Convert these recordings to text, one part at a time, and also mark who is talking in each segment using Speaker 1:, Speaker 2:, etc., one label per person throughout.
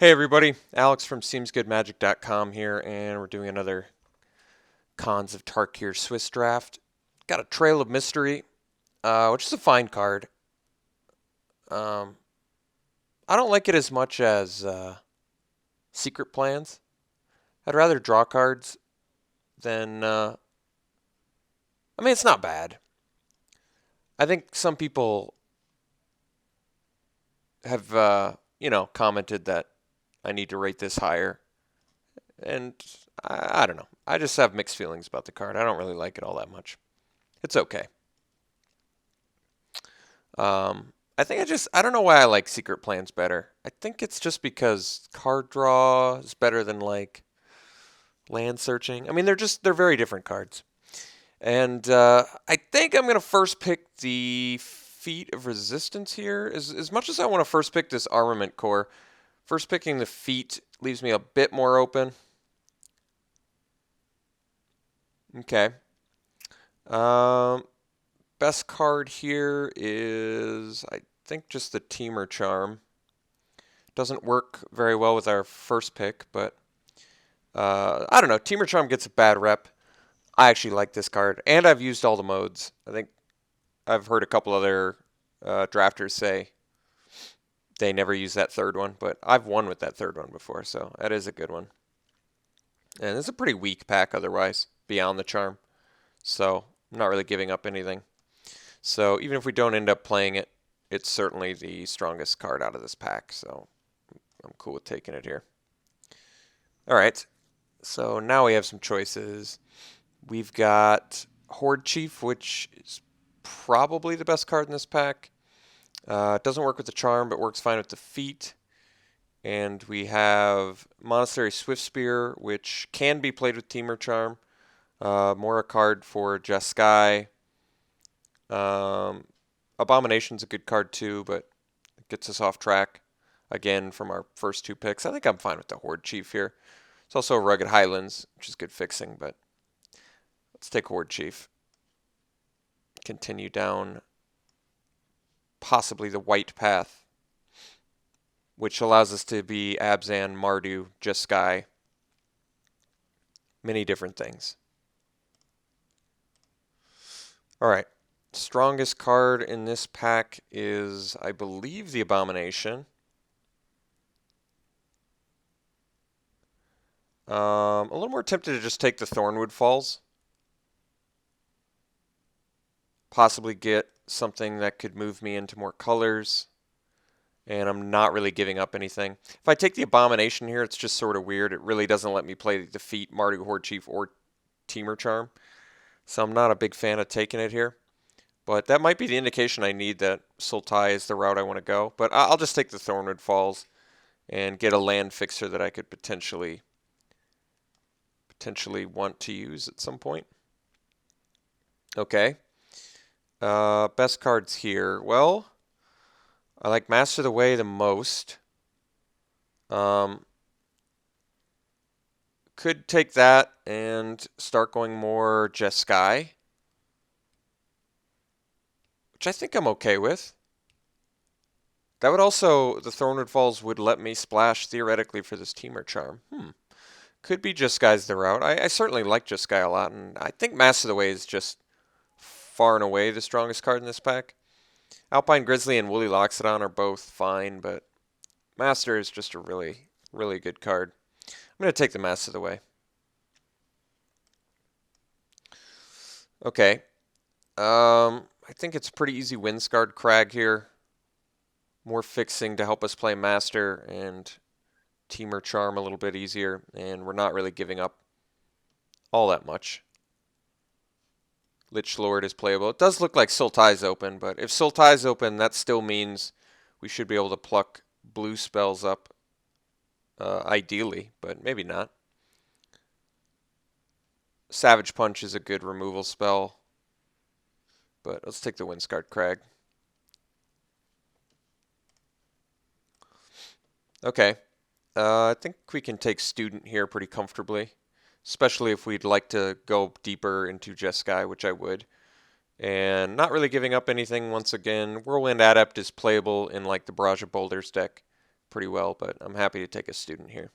Speaker 1: Hey everybody, Alex from SeemsGoodMagic.com here, and we're doing another Khans of Tarkir Swiss draft. Got a Trail of Mystery, which is a fine card. Um, I don't like it as much as Secret Plans. I'd rather draw cards than. I mean, it's not bad. I think some people have, commented that I need to rate this higher, and I don't know. I just have mixed feelings about the card. I don't really like it all that much. It's okay. I don't know why I like Secret Plans better. I think it's just because card draw is better than like land searching. I mean, they're very different cards. And I think I'm gonna first pick the Feat of Resistance here. As much as I want to first pick this Armament Core, first picking the Feat leaves me a bit more open. Okay. Um, Best card here is I think just the Teamer Charm. Doesn't work very well with our first pick, but I don't know. Teamer Charm gets a bad rep. I actually like this card, and I've used all the modes. I think I've heard a couple other drafters say they never use that third one, but I've won with that third one before, so that is a good one. And it's a pretty weak pack otherwise, beyond the charm. So I'm not really giving up anything. So even if we don't end up playing it, it's certainly the strongest card out of this pack, so I'm cool with taking it here. All right, so now we have some choices. We've got Horde Chief, which is probably the best card in this pack. It doesn't work with the charm, but works fine with the feat. And we have Monastery Swiftspear, which can be played with Teamer Charm. More a card for Jeskai. Abomination's a good card too, but it gets us off track again from our first two picks. I think I'm fine with the Horde Chief here. It's also a Rugged Highlands, which is good fixing, but let's take Horde Chief. Continue down possibly the white path, which allows us to be Abzan, Mardu, Jeskai, many different things. All right. Strongest card in this pack is, I believe, the Abomination. A little more tempted to just take the Thornwood Falls. Possibly get something that could move me into more colors. And I'm not really giving up anything. If I take the Abomination here, it's just sort of weird. It really doesn't let me play Defeat, Mardu, Horde Chief, or Teamer Charm. So I'm not a big fan of taking it here. But that might be the indication I need that Sultai is the route I want to go. But I'll just take the Thornwood Falls and get a land fixer that I could potentially want to use at some point. Okay. Best cards here. Well, I like Master the Way the most. Could take that and start going more Jeskai, which I think I'm okay with. That would also, the Thornwood Falls would let me splash theoretically for this Teamer Charm. Could be Jeskai the route. I certainly like Jeskai a lot, and I think Master of the Way is just far and away the strongest card in this pack. Alpine Grizzly and Woolly Loxodon are both fine, but Master is just a really, really good card. I'm going to take the Master of the Way. Okay. I think it's a pretty easy Windscarred Crag here. More fixing to help us play Master and Teamer Charm a little bit easier, and we're not really giving up all that much. Lich Lord is playable. It does look like Sultai's open, but if Sultai's open, that still means we should be able to pluck blue spells up, ideally, but maybe not. Savage Punch is a good removal spell, but let's take the Windscarred Crag. Okay. I think we can take Student here pretty comfortably, especially if we'd like to go deeper into Jeskai, which I would. And not really giving up anything once again. Whirlwind Adept is playable in like the Barrage of Boulders deck. pretty well, but I'm happy to take a student here.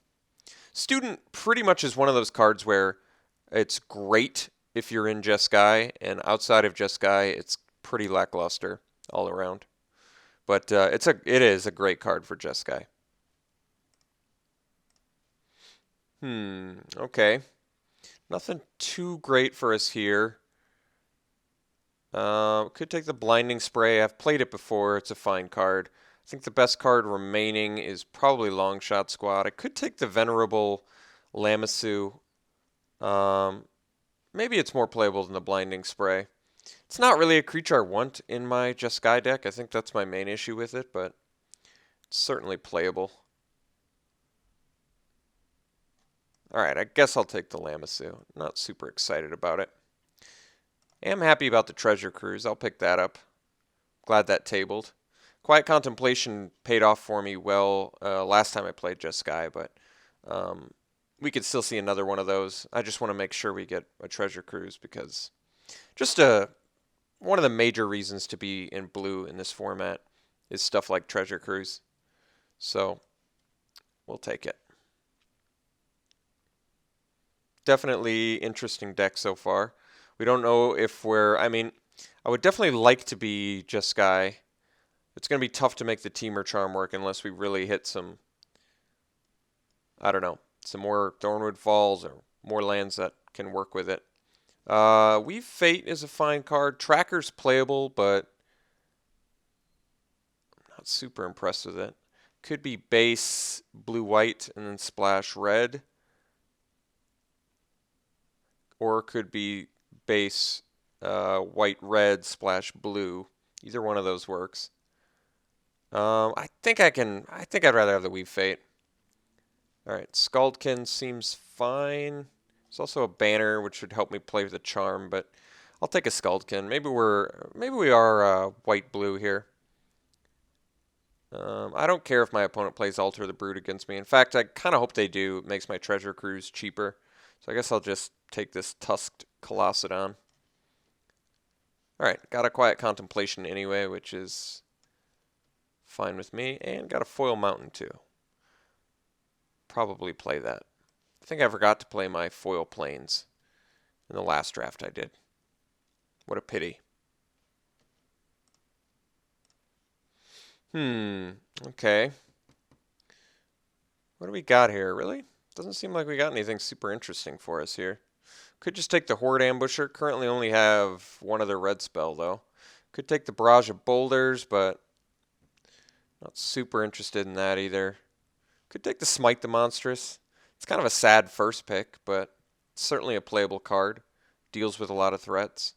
Speaker 1: Student pretty much is one of those cards where it's great if you're in Jeskai, and outside of Jeskai, it's pretty lackluster all around. But it is a great card for Jeskai. Okay. Nothing too great for us here. Could take the Blinding Spray. I've played it before. It's a fine card. I think the best card remaining is probably Longshot Squad. I could take the Venerable Lamassu. Maybe it's more playable than the Blinding Spray. It's not really a creature I want in my Jeskai deck. I think that's my main issue with it, but it's certainly playable. Alright, I guess I'll take the Lamassu. Not super excited about it. Am happy about the Treasure Cruise. I'll pick that up. Glad that tabled. Quiet Contemplation paid off for me well last time I played Jeskai, but we could still see another one of those. I just want to make sure we get a Treasure Cruise because just one of the major reasons to be in blue in this format is stuff like Treasure Cruise. So we'll take it. Definitely interesting deck so far. We don't know if I would definitely like to be Jeskai. It's going to be tough to make the Teamer Charm work unless we really hit some, I don't know, some more Thornwood Falls or more lands that can work with it. Weave Fate is a fine card. Tracker's playable, but I'm not super impressed with it. Could be base blue-white and then splash red. Or could be base white-red splash blue. Either one of those works. I think I'd rather have the Weave Fate. Alright, Scaldkin seems fine. There's also a banner which would help me play with the charm, but I'll take a Scaldkin. Maybe we are white-blue here. I don't care if my opponent plays Alter the Brood against me. In fact, I kind of hope they do. It makes my Treasure Cruise cheaper. So I guess I'll just take this Tusked Colossedon. Alright, got a Quiet Contemplation anyway, which is fine with me. And got a Foil Mountain too. Probably play that. I think I forgot to play my Foil Plains in the last draft I did. What a pity. Okay. What do we got here? Really? Doesn't seem like we got anything super interesting for us here. Could just take the Horde Ambusher. Currently only have one other red spell, though. Could take the Barrage of Boulders, but not super interested in that either. Could take the Smite the Monstrous. It's kind of a sad first pick, but it's certainly a playable card. Deals with a lot of threats.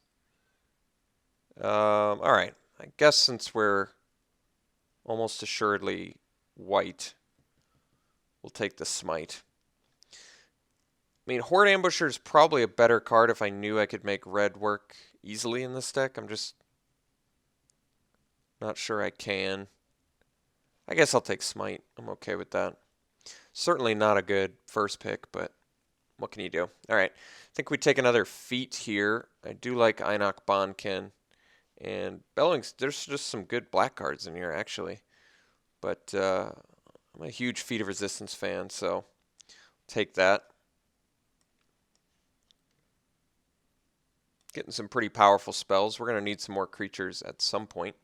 Speaker 1: Alright. I guess since we're almost assuredly white, we'll take the Smite. I mean, Horde Ambusher is probably a better card if I knew I could make red work easily in this deck. I'm just not sure I can. I guess I'll take Smite. I'm okay with that. Certainly not a good first pick, but what can you do? Alright, I think we take another Feat here. I do like Einok Bonkin. And Bellwings, there's just some good black cards in here, actually. But I'm a huge Feat of Resistance fan, so take that. Getting some pretty powerful spells. We're going to need some more creatures at some point.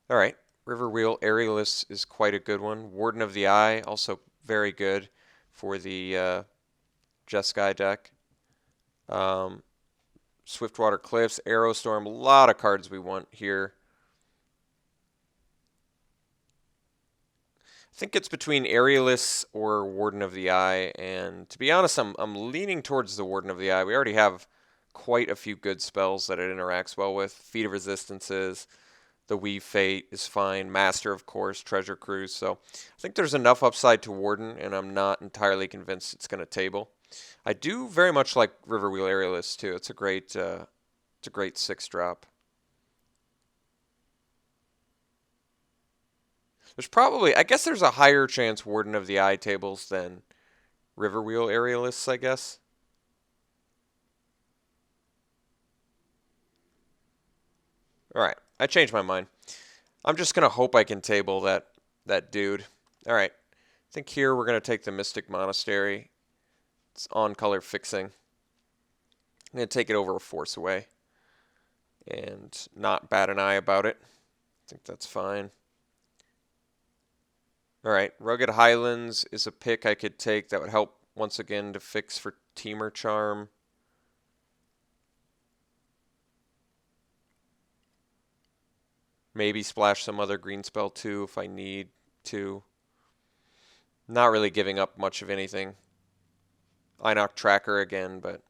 Speaker 1: Alright, Riverwheel Aerialist is quite a good one. Warden of the Eye, also very good for the Jeskai deck. Swiftwater Cliffs, Aerostorm, a lot of cards we want here. I think it's between Aerialist or Warden of the Eye, and to be honest, I'm leaning towards the Warden of the Eye. We already have quite a few good spells that it interacts well with. Feat of Resistances, the Weave Fate is fine, Master, of course, Treasure Cruise. So I think there's enough upside to Warden, and I'm not entirely convinced it's going to table. I do very much like Riverwheel Aerialist too. It's a great 6-drop. There's probably, I guess there's a higher chance Warden of the Eye tables than Riverwheel Aerialists, I guess. Alright, I changed my mind. I'm just going to hope I can table that dude. All right. I think here we're going to take the Mystic Monastery. It's on color fixing. I'm going to take it over a Force Away and not bat an eye about it. I think that's fine. All right, Rugged Highlands is a pick I could take that would help once again to fix for Teamer Charm. Maybe splash some other green spell too if I need to. Not really giving up much of anything. Inoc Tracker again, but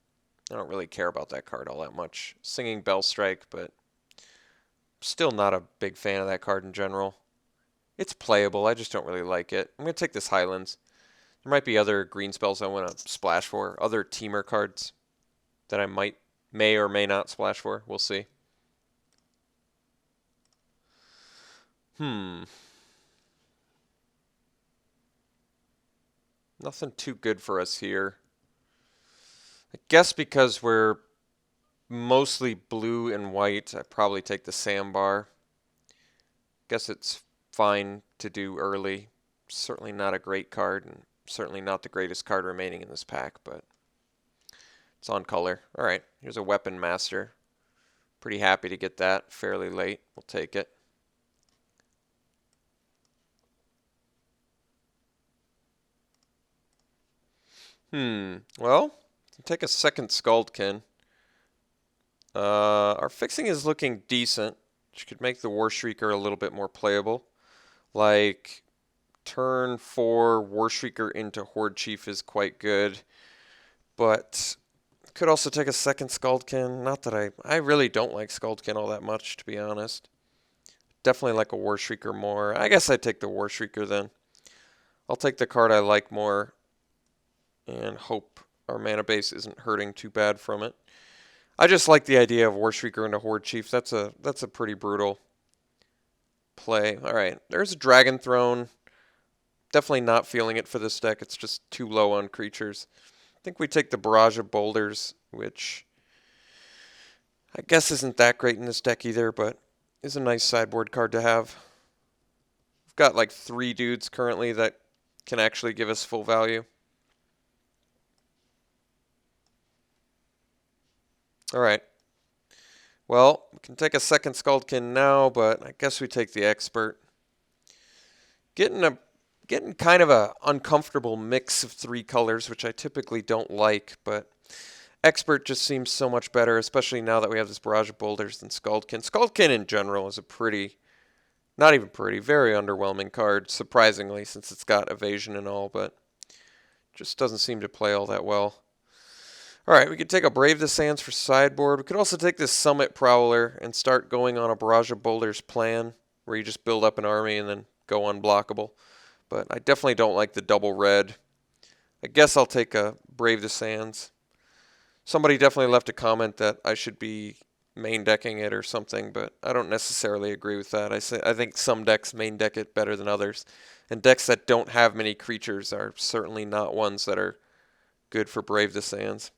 Speaker 1: I don't really care about that card all that much. Singing Bell Strike, but still not a big fan of that card in general. It's playable, I just don't really like it. I'm going to take this Highlands. There might be other green spells I want to splash for, other Teamer cards that I may or may not splash for. We'll see. Nothing too good for us here. I guess because we're mostly blue and white, I probably take the Sandbar. Guess it's fine to do early. Certainly not a great card, and certainly not the greatest card remaining in this pack, but it's on color. All right, here's a Weapon Master. Pretty happy to get that fairly late. We'll take it. Well, take a second Skuldkin. Our fixing is looking decent, which could make the War Shrieker a little bit more playable. Like, turn 4 War Shrieker into Horde Chief is quite good, but could also take a second Skuldkin. Not that I really don't like Skuldkin all that much, to be honest. Definitely like a War Shrieker more. I guess I'd take the War Shrieker then. I'll take the card I like more and hope our mana base isn't hurting too bad from it. I just like the idea of War Shrieker into Horde Chief. That's a pretty brutal play. All right, there's a Dragon Throne. Definitely not feeling it for this deck. It's just too low on creatures. I think we take the Barrage of Boulders, which I guess isn't that great in this deck either, but is a nice sideboard card to have. We've got like 3 dudes currently that can actually give us full value. All right. Well, we can take a second Skuldkin now, but I guess we take the Expert. Getting kind of a uncomfortable mix of 3 colors, which I typically don't like, but Expert just seems so much better, especially now that we have this Barrage of Boulders than Skuldkin. Skuldkin in general is a not even pretty, very underwhelming card, surprisingly, since it's got evasion and all, but just doesn't seem to play all that well. All right, we could take a Brave the Sands for sideboard. We could also take this Summit Prowler and start going on a Barrage of Boulders plan, where you just build up an army and then go unblockable. But I definitely don't like the double red. I guess I'll take a Brave the Sands. Somebody definitely left a comment that I should be main decking it or something, but I don't necessarily agree with that. I think some decks main deck it better than others. And decks that don't have many creatures are certainly not ones that are good for Brave the Sands.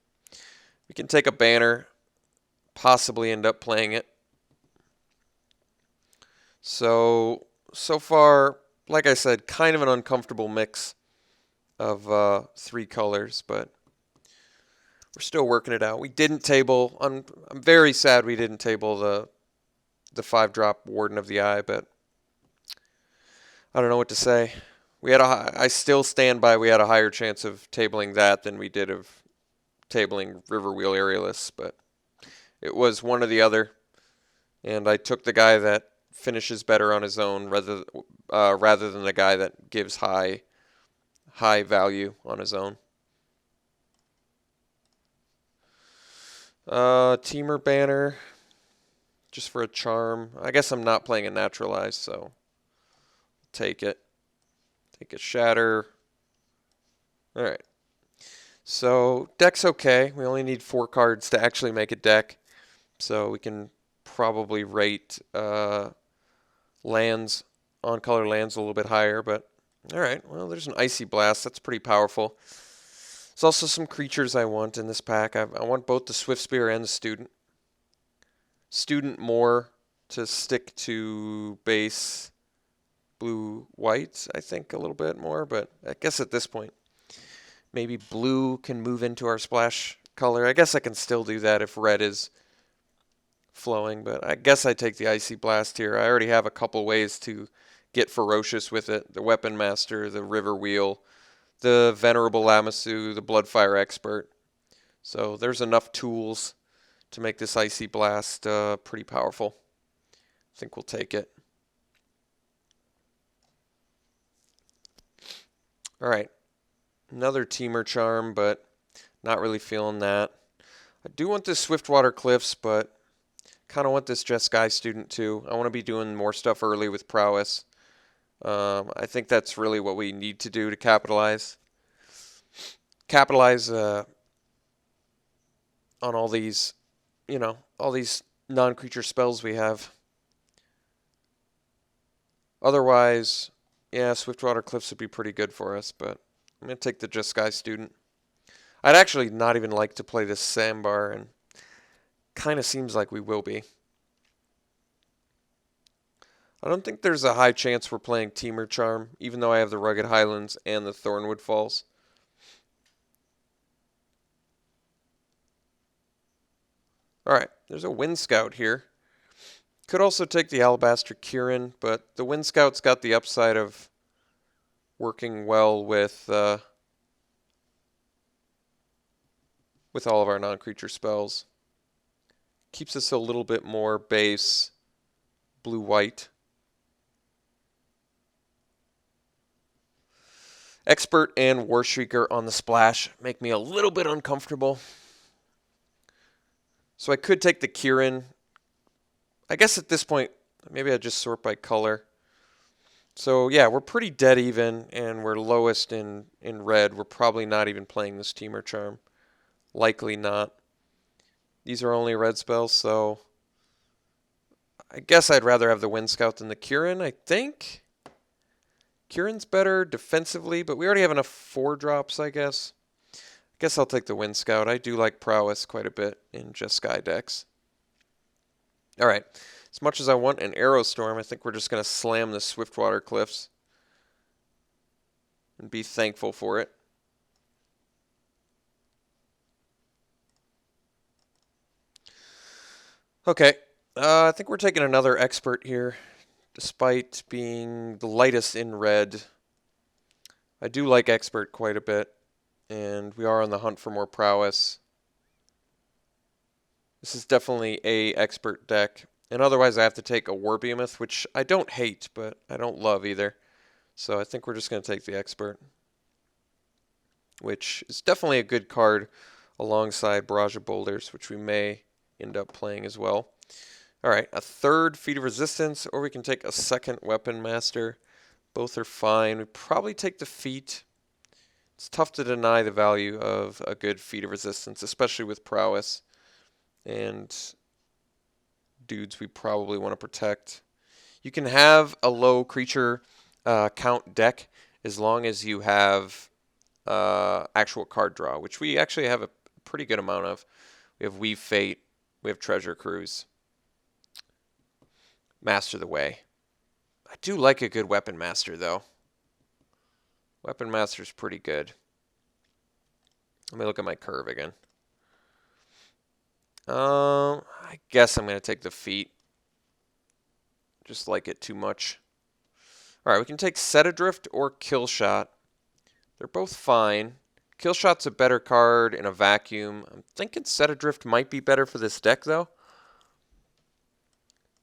Speaker 1: We can take a Banner, possibly end up playing it. So far, like I said, kind of an uncomfortable mix of 3 colors, but we're still working it out. We didn't table, I'm very sad we didn't table the 5-drop Warden of the Eye, but I don't know what to say. I still stand by we had a higher chance of tabling that than we did of tabling Riverwheel Aerialist, but it was one or the other, and I took the guy that finishes better on his own rather than the guy that gives high value on his own. Teamer Banner, just for a charm. I guess I'm not playing a Naturalized, so take it. Take a Shatter. All right. So deck's okay. We only need 4 cards to actually make a deck, so we can probably rate lands, on-color lands a little bit higher. But all right, well, there's an Icy Blast. That's pretty powerful. There's also some creatures I want in this pack. I want both the Swift Spear and the Student. Student more to stick to base blue-white, I think, a little bit more, but I guess at this point, maybe blue can move into our splash color. I guess I can still do that if red is flowing, but I guess I take the Icy Blast here. I already have a couple ways to get ferocious with it. The Weapon Master, the River Wheel, the Venerable Lamassu, the Bloodfire Expert. So there's enough tools to make this Icy Blast pretty powerful. I think we'll take it. Alright, another Teamer Charm, but not really feeling that. I do want this Swiftwater Cliffs, but kind of want this Jeskai Student too. I want to be doing more stuff early with Prowess. I think that's really what we need to do to capitalize. Capitalize on all these, all these non-creature spells we have. Otherwise, yeah, Swiftwater Cliffs would be pretty good for us, but I'm going to take the Jeskai Student. I'd actually not even like to play this Sandbar, and kind of seems like we will be. I don't think there's a high chance we're playing Teamer Charm, even though I have the Rugged Highlands and the Thornwood Falls. Alright, there's a Wind Scout here. Could also take the Alabaster Kirin, but the Wind Scout's got the upside of working well with all of our non-creature spells. Keeps us a little bit more base blue-white. Expert and War Shrieker on the splash make me a little bit uncomfortable. So I could take the Kirin. I guess at this point, maybe I just sort by color. So yeah, we're pretty dead even, and we're lowest in red. We're probably not even playing this Teamer Charm. Likely not. These are only red spells, so I guess I'd rather have the Wind Scout than the Kirin, I think. Kirin's better defensively, but we already have enough 4-drops, I guess. I guess I'll take the Wind Scout. I do like Prowess quite a bit in Jeskai decks. Alright, as much as I want an Arrow Storm, I think we're just going to slam the Swiftwater Cliffs and be thankful for it. Okay, I think we're taking another Expert here, despite being the lightest in red. I do like Expert quite a bit, and we are on the hunt for more Prowess. This is definitely a Expert deck, and otherwise I have to take a War Behemoth, which I don't hate, but I don't love either. So I think we're just going to take the Expert, which is definitely a good card alongside Barrage of Boulders, which we may end up playing as well. Alright, a third Feat of Resistance, or we can take a second Weapon Master. Both are fine. We probably take the Feat. It's tough to deny the value of a good Feat of Resistance, especially with Prowess and dudes we probably want to protect. You can have a low creature count deck as long as you have actual card draw, which we actually have a pretty good amount of. We have Weave Fate, we have Treasure Cruise, Master the Way. I do like a good Weapon Master, though. Weapon Master's pretty good. Let me look at my curve again. I guess I'm going to take the Feat. Just like it too much. Alright, we can take Set Adrift or Kill Shot. They're both fine. Kill Shot's a better card in a vacuum. I'm thinking Set Adrift might be better for this deck, though.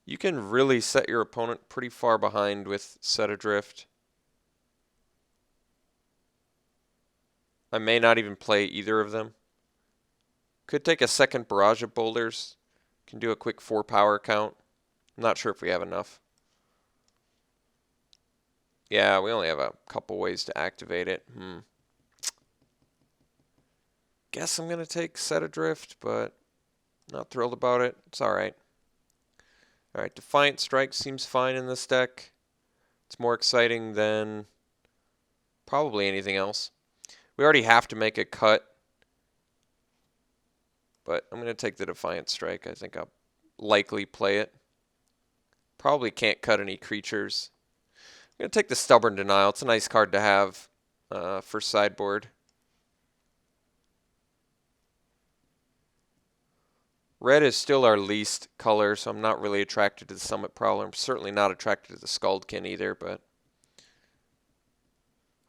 Speaker 1: You can really set your opponent pretty far behind with Set Adrift. I may not even play either of them. Could take a second Barrage of Boulders. Can do a quick 4 power count. I'm not sure if we have enough. Yeah, we only have a couple ways to activate it. Guess I'm going to take Set Adrift, but not thrilled about it. It's alright. Alright, Defiant Strike seems fine in this deck. It's more exciting than probably anything else. We already have to make a cut, but I'm going to take the Defiant Strike. I think I'll likely play it. Probably can't cut any creatures. I'm going to take the Stubborn Denial. It's a nice card to have for sideboard. Red is still our least color, so I'm not really attracted to the Summit Prowler. I'm certainly not attracted to the Skuldkin either, but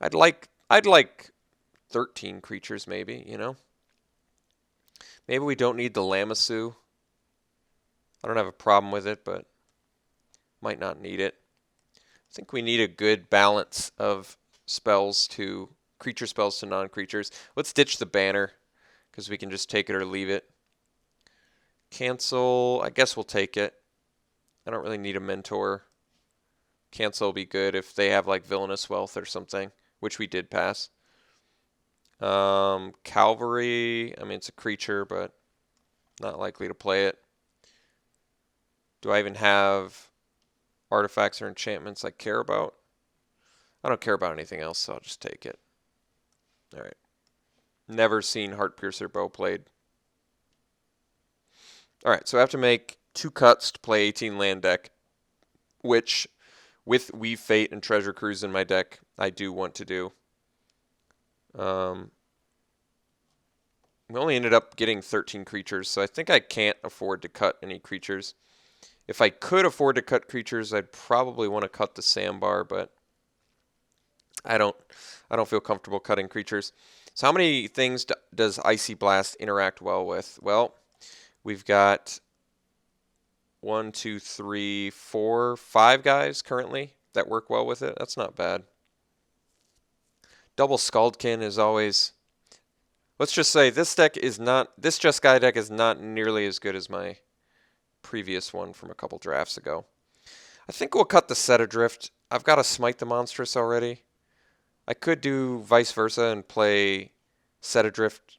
Speaker 1: I'd like 13 creatures maybe, you know? Maybe we don't need the Lamassu. I don't have a problem with it, but might not need it. I think we need a good balance of spells to creature spells to non-creatures. Let's ditch the banner because we can just take it or leave it. Cancel, I guess we'll take it. I don't really need a mentor. Cancel will be good if they have like Villainous Wealth or something, which we did pass. Cavalry, I mean, it's a creature, but not likely to play it. Do I even have artifacts or enchantments I care about? I don't care about anything else, so I'll just take it. All right. Never seen Heartpiercer Bow played. All right, so I have to make 2 cuts to play 18 land deck, which with Weave Fate and Treasure Cruise in my deck, I do want to do. We only ended up getting 13 creatures, so I think I can't afford to cut any creatures. If I could afford to cut creatures, I'd probably want to cut the Sandbar, but I don't feel comfortable cutting creatures. So how many things does Icy Blast interact well with? Well, we've got 1, 2, 3, 4, 5 guys currently that work well with it. That's not bad. Double Skuldkin is always... Let's just say this Just Guy deck is not nearly as good as my previous one from a couple drafts ago. I think we'll cut the Set Adrift. I've got to Smite the Monstrous already. I could do vice versa and play Set Adrift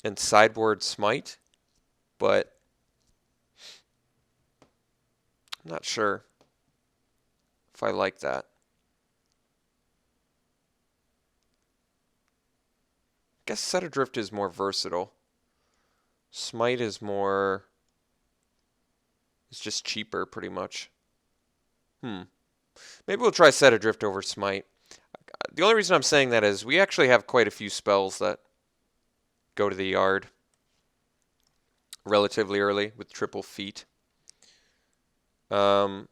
Speaker 1: and sideboard Smite, but I'm not sure if I like that. I guess Set Adrift is more versatile. Smite is more... It's just cheaper, pretty much. Maybe we'll try Set Adrift over Smite. The only reason I'm saying that is we actually have quite a few spells that go to the yard relatively early with triple feet. I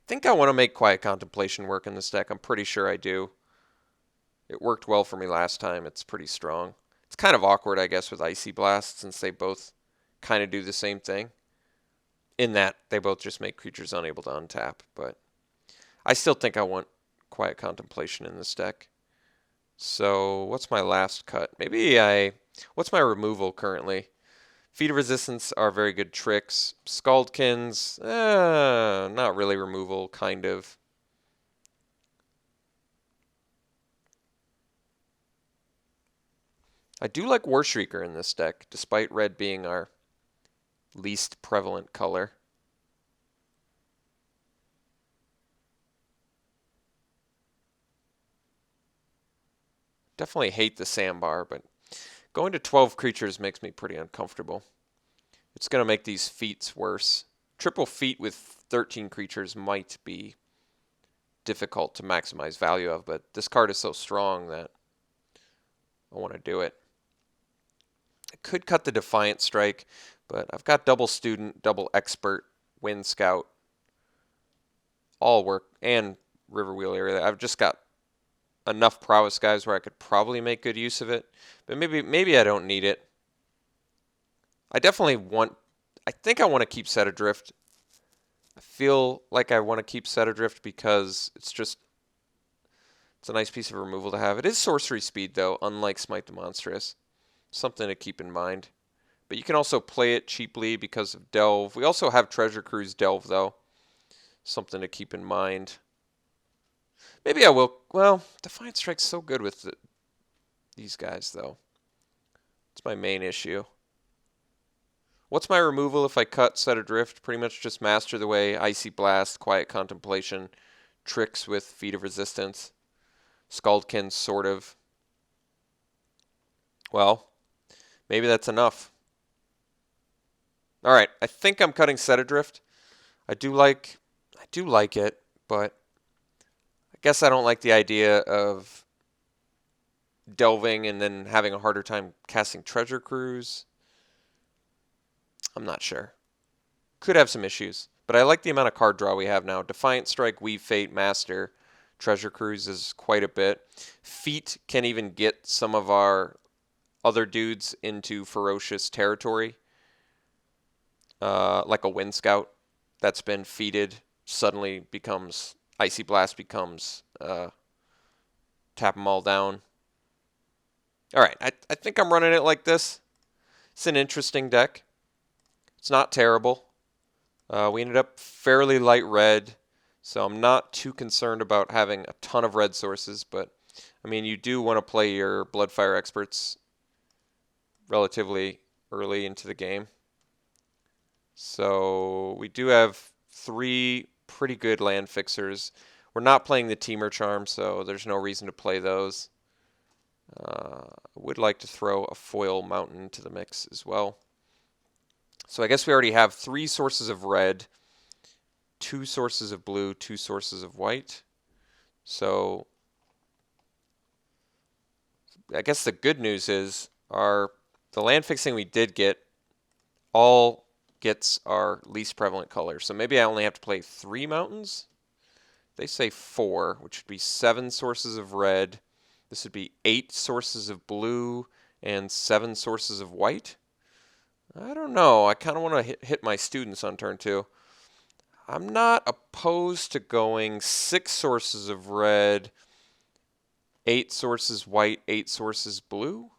Speaker 1: think I want to make Quiet Contemplation work in this deck. I'm pretty sure I do. It worked well for me last time. It's pretty strong. It's kind of awkward, I guess, with Icy Blast since they both kind of do the same thing. In that they both just make creatures unable to untap. But I still think I want Quiet Contemplation in this deck. So what's my last cut? What's my removal currently? Feet of Resistance are very good tricks. Skuldkins, not really removal, kind of. I do like Warshrieker in this deck, despite red being our least prevalent color. Definitely hate the Sandbar, but going to 12 creatures makes me pretty uncomfortable. It's going to make these feats worse. Triple feat with 13 creatures might be difficult to maximize value of, but this card is so strong that I want to do it. I could cut the Defiant Strike, but I've got double Student, double Expert, Wind Scout, all work, and Riverwheel area. I've just got enough prowess guys where I could probably make good use of it, but maybe I don't need it. I think I want to keep Set Adrift. I feel like I want to keep Set Adrift because it's a nice piece of removal to have. It is sorcery speed though, unlike Smite the Monstrous. Something to keep in mind. But you can also play it cheaply because of Delve. We also have Treasure Cruise Delve though. Something to keep in mind. Maybe I will. Well, Defiant Strike's so good with these guys though. It's my main issue. What's my removal if I cut Set Adrift? Pretty much just Master the Way, Icy Blast, Quiet Contemplation, Tricks with Feet of Resistance, Skuldkin, sort of. Well, maybe that's enough. All right, I think I'm cutting Set Adrift. I do like it, but Guess I don't like the idea of delving and then having a harder time casting Treasure Cruise. I'm not sure. Could have some issues. But I like the amount of card draw we have now. Defiant Strike, Weave Fate, Master. Treasure Cruise is quite a bit. Feet can even get some of our other dudes into ferocious territory. Like a Wind Scout that's been feated suddenly becomes Icy Blast becomes tap them all down. All right, I think I'm running it like this. It's an interesting deck. It's not terrible. We ended up fairly light red, so I'm not too concerned about having a ton of red sources, but I mean, you do want to play your Bloodfire Experts relatively early into the game. So we do have 3 pretty good land fixers. We're not playing the Teamer Charm, so there's no reason to play those. I would like to throw a foil mountain into the mix as well. So I guess we already have 3 sources of red, 2 sources of blue, 2 sources of white. So I guess the good news is the land fixing we did get all gets our least prevalent color. So maybe I only have to play 3 mountains. They say 4, which would be 7 sources of red. This would be 8 sources of blue and 7 sources of white. I don't know. I kind of want to hit my students on turn 2. I'm not opposed to going 6 sources of red, 8 sources white, 8 sources blue.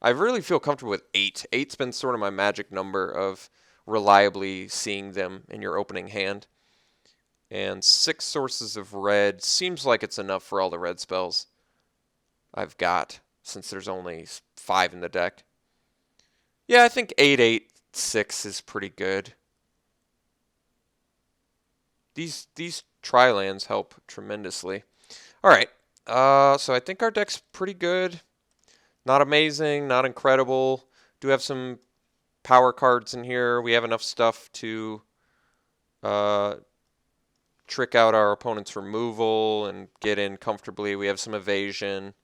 Speaker 1: I really feel comfortable with 8. 8's been sort of my magic number of reliably seeing them in your opening hand. And 6 sources of red seems like it's enough for all the red spells I've got, since there's only 5 in the deck. Yeah, I think 8-8-6 is pretty good. These tri-lands help tremendously. All right, so I think our deck's pretty good. Not amazing, not incredible. Do have some power cards in here. We have enough stuff to trick out our opponent's removal and get in comfortably. We have some evasion.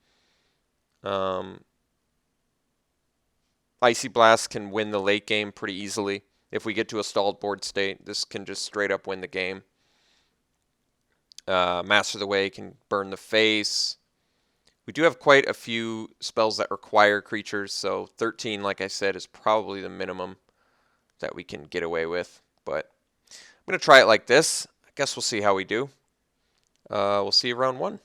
Speaker 1: Icy Blast can win the late game pretty easily. If we get to a stalled board state, this can just straight up win the game. Master the Way can burn the face. We do have quite a few spells that require creatures, so 13, like I said, is probably the minimum that we can get away with. But I'm going to try it like this. I guess we'll see how we do. We'll see you round 1.